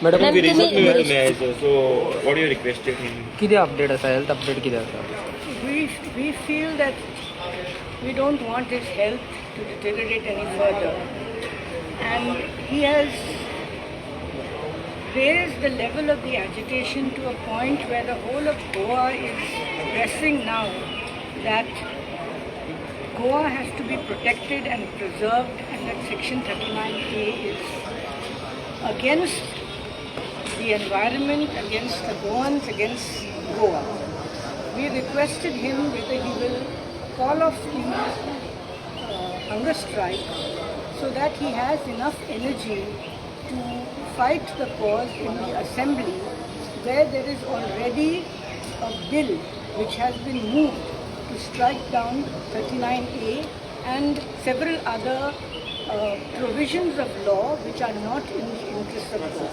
Madam तुम्ही result तुम्ही मेळायचो. So what do you requested him? किती अपडेट आसा हेल्थ अपडेट किती आसा we feel that we don't want his health to deteriorate any further, and he has raised the level of the agitation to a point where the whole of Goa is pressing now that Goa has to be protected and preserved, and that Section 39A is against the environment, against the Goans, against Goa. We requested him whether he will call off the hunger strike so that he has enough energy to fight the cause in the assembly, where there is already a bill which has been moved to strike down 39A and several other provisions of law which are not in the interest of Goa.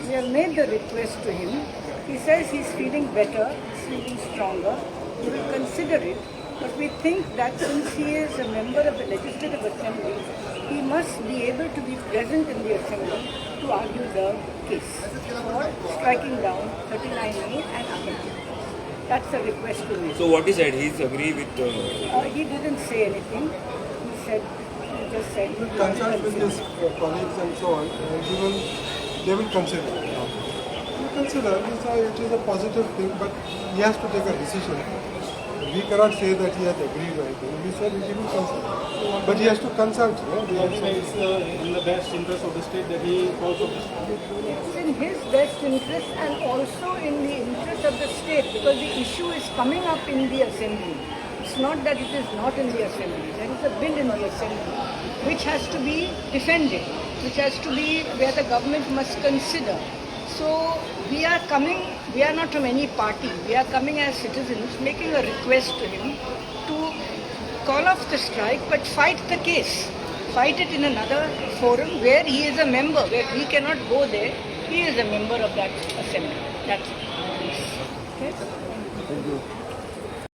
We have made the request to him. He says he's feeling better, he's feeling stronger. We will consider it, but we think that since he is a member of the Legislative Assembly, he must be able to be present in the Assembly to argue the case for striking down 39A and other things. That's a request to me. So what he said, he's agree with. He didn't say anything. He just said. He will consult with his colleagues and so on, and they will consider. He will consider. It is a positive thing, but he has to take a decision. We cannot say that he has agreed or anything. We said he will consider, but he has to consult. It's in the best interest of the state that he also. It's in his best interest and also in the interest of the state, because the issue is coming up in the assembly. It's not that it is not in the assembly. There is a bill in the assembly which has to be defended, which has to be where the government must consider. So we are coming, we are not from any party, we are coming as citizens making a request to him to call off the strike but fight the case. Fight it in another forum where he is a member, where we cannot go there. He is a member of that assembly. That's it. Okay? Thank you.